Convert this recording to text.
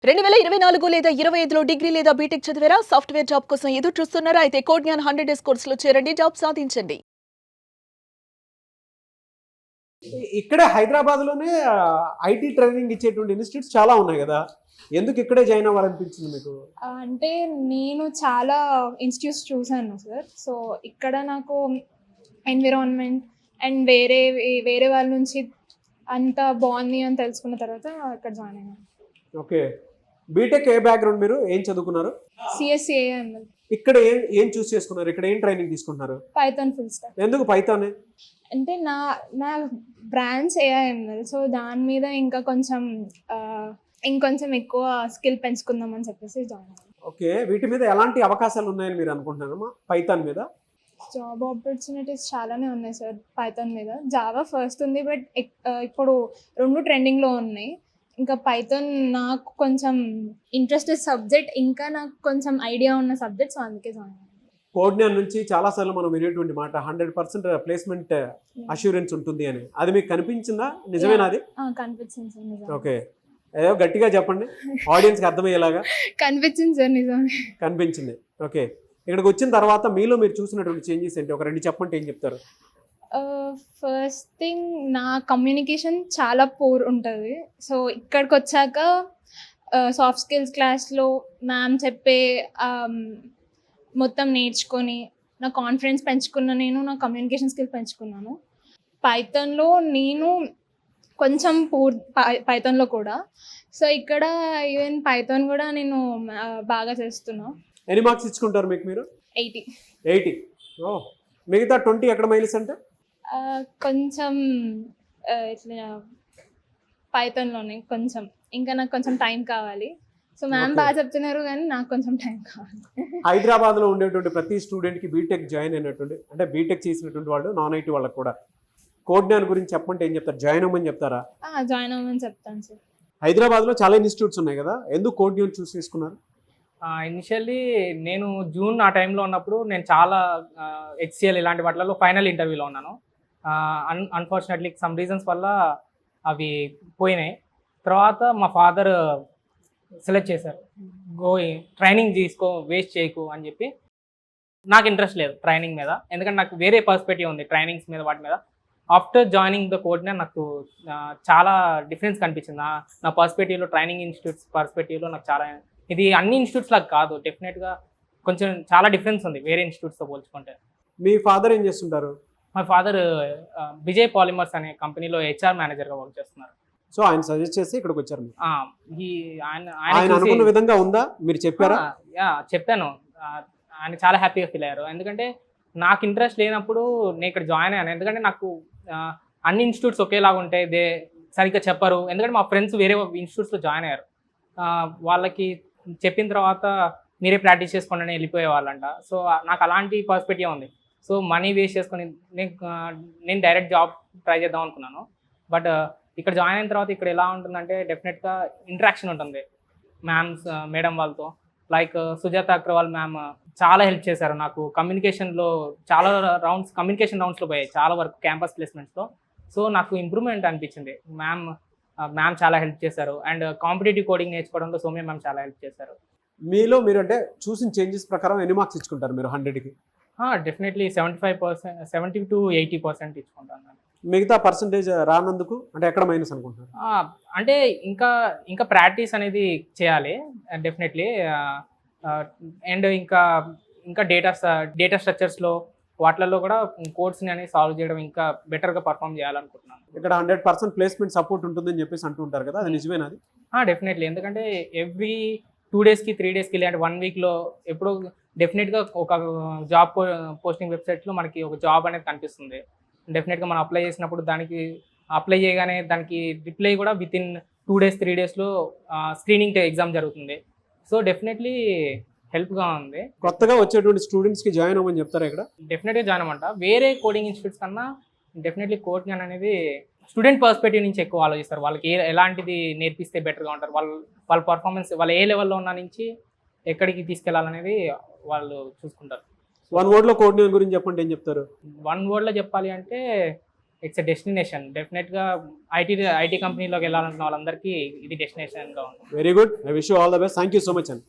2024 లేదా 25లో డిగ్రీ లేదా బీటెక్ చదివారా? సాఫ్ట్‌వేర్ జాబ్ కోసం ఎదురు చూస్తున్నారా? అయితే కోడ్ జ్ఞాన్ 100 డేస్ కోర్సులో చేరండి. జాబ్ సాధించండి. ఇక్కడే హైదరాబాద్‌లోనే ఐటీ ట్రైనింగ్ ఇచ్చేటువంటి ఇన్‌స్టిట్యూట్స్ చాలా ఉన్నాయి గదా! ఎందుకు ఇక్కడే జాయిన్ అవ్వాలనిపించింది మీకు? అంటే నేను చాలా ఇన్‌స్టిట్యూట్స్ చూసాను సార్. సో, ఇక్కడ నాకు ఎన్విరాన్మెంట్ అండ్ వేరే వాళ్ళ నుంచి అంత బాగుంది అని తెలుసుకున్న తర్వాత ఇక్కడ జాయిన్ అయ్యాను. ఓకే. బీటెక్ ఏ బ్యాక్‌గ్రౌండ్ మీరు? ఏం చదువుకున్నారు? CSCAML, ఇక్కడ ఏం చూస్ చేసుకున్నారు? ఇక్కడ ఏం ట్రైనింగ్ తీసుకుంటున్నారు? Python full stock. ఎందుకు పైథానే? అంటే నా బ్రాంచ్ AIML. సో, దాని మీద ఇంకా కొంచెం ఇంకొంచెం ఎక్కువ స్కిల్ పెంచుకుందామని చెప్పేసి జాయిన్ అయ్యాను. ఓకే. వీటి మీద ఎలాంటి అవకాశాలు ఉన్నాయని మీరు అనుకుంటున్నారమ్మా? పైథాన్ మీద? జాబ్ ఆపర్చునిటీస్ చాలానే ఉన్నాయి సార్ పైథాన్ మీద. జావా ఫస్ట్ ఉంది, బట్ ఇప్పుడు 2 ట్రెండింగ్‌లో ఉన్నాయి. ఇంకా పైథాన్ నాకు కొంచెం ఇంట్రెస్టెడ్ సబ్జెక్ట్, ఇంకా నాకు కొంచెం ఐడియా ఉన్న సబ్జెక్ట్. సో, అందుకే జాయిన్ అయ్యాను. కోడ్ జ్ఞాన్ నుంచి చాలా సార్లు మనం వినేటువంటి మాట 100% ప్లేస్‌మెంట్ అష్యూరెన్స్ ఉంటుంది అని. అది మీకు కనిపించిందా? నిజమేనా అది? కనిపించింది సార్ నిజం. ఓకే. ఏదో గట్టిగా చెప్పండి ఆడియన్స్‌కి అర్థమయ్యేలాగా. కనిపించింది సార్ నిజమే. కనిపించింది. ఓకే. ఇక్కడికి వచ్చిన తర్వాత మీలో మీరు చూసినటువంటి చేంజెస్ ఏంటి? ఒక 2 చెప్పంటే ఏం చెప్తారు? ఫస్ట్ థింగ్, నా కమ్యూనికేషన్ చాలా పూర్ ఉంటుంది. సో, ఇక్కడికి వచ్చాక సాఫ్ట్ స్కిల్స్ క్లాస్లో మ్యామ్ చెప్పే మొత్తం నేర్చుకొని నా కాన్ఫిడెన్స్ పెంచుకున్న నేను, నా కమ్యూనికేషన్ స్కిల్ పెంచుకున్నాను. పైథాన్లో నేను కొంచెం పైథాన్లో కూడా. సో, ఇక్కడ ఈవెన్ పైథాన్ కూడా నేను బాగా చేస్తున్నా. ఎన్ని మార్క్స్ ఇచ్చుకుంటారు మీకు మీరు? 80. 80. ఓహ్! మిగతా 20 ఎక్కడ మైనస్ అంటే? కొంచెం ఇట్లా పైథాన్‌లోనే కొంచెం. ఇంకా నాకు కొంచెం టైం కావాలి. సో, మ్యామ్ బాగా చెప్తున్నారు కానీ నాకు కొంచెం టైం కావాలి. హైదరాబాద్‌లో ఉండేటువంటి ప్రతి స్టూడెంట్‌కి బీటెక్ జాయిన్ అయినటువంటి అంటే బీటెక్ చేసినటువంటి వాళ్ళు నాన్ ఐటీ వాళ్ళకి కూడా కోడ్ జ్ఞాన్ గురించి చెప్పమంటే ఏం చెప్తారు? జాయిన్ అవ్వమని చెప్తారా? జాయిన్ అవ్వమని చెప్తాను సార్. హైదరాబాద్‌లో చాలా ఇన్‌స్టిట్యూట్స్ ఉన్నాయి కదా! ఎందుకు కోడ్ జ్ఞాన్ చూస్ చేసుకున్నారు? ఇనిషియల్లీ నేను జూన్ ఆ టైంలో ఉన్నప్పుడు నేను చాలా HCL ఇలాంటి వాటిలలో ఫైనల్ ఇంటర్వ్యూలో ఉన్నాను. అన్ఫార్చునేట్లీ సమ్ రీజన్స్ వల్ల అవి పోయినాయి. తర్వాత మా ఫాదర్ సెలెక్ట్ చేశారు, ట్రైనింగ్ తీసుకో, వేస్ట్ చేయకు అని చెప్పి. నాకు ఇంట్రెస్ట్ లేదు ట్రైనింగ్ మీద, ఎందుకంటే నాకు వేరే పర్స్పెక్టివ్ ఉంది ట్రైనింగ్స్ మీద, వాటి మీద. ఆఫ్టర్ జాయినింగ్ ద కోడ్నే నాకు చాలా డిఫరెన్స్ కనిపించింది. నా పర్స్పెక్టివ్లో, ట్రైనింగ్ ఇన్స్టిట్యూట్స్ పర్స్పెక్టివ్లో నాకు చాలా, ఇది అన్ని ఇన్స్టిట్యూట్స్ లాగా కాదు, డెఫినెట్గా కొంచెం చాలా డిఫరెన్స్ ఉంది వేరే ఇన్స్టిట్యూట్స్తో పోల్చుకుంటే. మీ ఫాదర్ ఏం చేస్తుంటారు? మా ఫాదర్ విజయ్ పాలిమర్స్ అనే కంపెనీలో HR మేనేజర్గా వర్క్ చేస్తున్నారు. సో ఆయన సజెస్ట్ చేసి ఇక్కడికి వచ్చారు మీరు. ఆయన ఆయన అనుకున్న విధంగా ఉందా? మీరు చెప్పారా? చెప్పాను. ఆయన చాలా హ్యాపీగా ఫీల్ అయ్యారు, ఎందుకంటే నాకు ఇంట్రెస్ట్ లేనప్పుడు నేను ఇక్కడ జాయిన్ అయ్యాను. ఎందుకంటే నాకు అన్ని ఇన్స్టిట్యూట్స్ ఒకేలాగా ఉంటాయి, సరిగ్గా చెప్పరు. ఎందుకంటే మా ఫ్రెండ్స్ వేరే ఇన్స్టిట్యూట్స్లో జాయిన్ అయ్యారు, వాళ్ళకి చెప్పిన తర్వాత మీరే ప్రాక్టీస్ చేసుకోండి అని వెళ్ళిపోయే వాళ్ళంట. సో, నాకు అలాంటి పర్స్పెక్టివ్ ఉంది. సో, మనీ వేస్ట్ చేసుకొని నేను డైరెక్ట్ జాబ్ ట్రై చేద్దాం అనుకున్నాను. బట్ ఇక్కడ జాయిన్ అయిన తర్వాత ఇక్కడ ఎలా ఉంటుందంటే డెఫినెట్గా ఇంటరాక్షన్ ఉంటుంది మేడం వాళ్ళతో. లైక్ సుజాత అగ్రవాల్ మ్యామ్ చాలా హెల్ప్ చేశారు నాకు కమ్యూనికేషన్లో. చాలా కమ్యూనికేషన్ రౌండ్స్లో పోయాయి చాలా వరకు క్యాంపస్ ప్లేస్మెంట్స్లో. సో, నాకు ఇంప్రూవ్మెంట్ అనిపించింది. మ్యామ్ చాలా హెల్ప్ చేశారు. అండ్ కాంపిటేటివ్ కోడింగ్ నేర్చుకోవడంలో సౌమ్య మ్యామ్ చాలా హెల్ప్ చేశారు. మీలో మీరు అంటే చూసిన చేంజెస్ ప్రకారం ఎన్ని మార్క్స్ ఇచ్చుకుంటారు మీరు 100కి? Definitely 75%, 70 to 80% ఇచ్చుకుంటాను. మిగతా పర్సంటేజ్ రానందుకు అంటే ఎక్కడ మైనస్ అనుకుంటున్నారు? అంటే ఇంకా ప్రాక్టీస్ అనేది చేయాలి డెఫినెట్లీ. అండ్ ఇంకా డేటా స్ట్రక్చర్స్లో వాటిలలో కూడా కోడ్స్ని అనేది సాల్వ్ చేయడం, ఇంకా బెటర్గా పర్ఫామ్ చేయాలనుకుంటున్నాను. ఇక్కడ 100% ప్లేస్మెంట్ సపోర్ట్ ఉంటుందని చెప్పేసి అంటుంటారు కదా, అది నిజమేనా? అది డెఫినెట్లీ. ఎందుకంటే ఎవ్రీ 2 డేస్కి 3 డేస్కి లేదంటే 1 వీక్లో ఎప్పుడో డెఫినెట్గా ఒక జాబ్ పోస్టింగ్ వెబ్సైట్లో మనకి ఒక జాబ్ అనేది కనిపిస్తుంది. డెఫినెట్గా మనం అప్లై చేసినప్పుడు దానికి అప్లై చేయగానే దానికి రిప్లై కూడా విత్ ఇన్ 2 డేస్ 3 డేస్లో స్క్రీనింగ్ ఎగ్జామ్ జరుగుతుంది. సో, డెఫినెట్లీ హెల్ప్గా ఉంది. కొత్తగా వచ్చేటువంటి స్టూడెంట్స్కి జాయిన్ అవ్వమని చెప్తారా ఇక్కడ? డెఫినెట్గా జాయిన్ అవ్వమంట. వేరే కోడింగ్ ఇన్స్టిట్యూట్స్ కన్నా డెఫినెట్లీ కోడ్ జ్ఞాన్ అనేది స్టూడెంట్ పర్స్పెక్టివ్ నుంచి ఎక్కువ ఆలోచిస్తారు. వాళ్ళకి ఎలాంటిది నేర్పిస్తే బెటర్గా ఉంటారు, వాళ్ళ పర్ఫార్మెన్స్ వాళ్ళు ఏ లెవెల్లో ఉన్న నుంచి ఎక్కడికి తీసుకెళ్లాలనేది వాళ్ళు చూసుకుంటారు. 1 wordలో కోడ్ జ్ఞాన్ గురించి చెప్పండి, ఏం చెప్తారు? 1 wordలో చెప్పాలి అంటే ఇట్స్ ఎ డెస్టినేషన్. డెఫినెట్గా ఐటీ కంపెనీలోకి వెళ్ళాలనుకున్న వాళ్ళందరికీ ఇది డెస్టినేషన్గా ఉంది. Very good. I wish you all the best. Thank you so much అండి.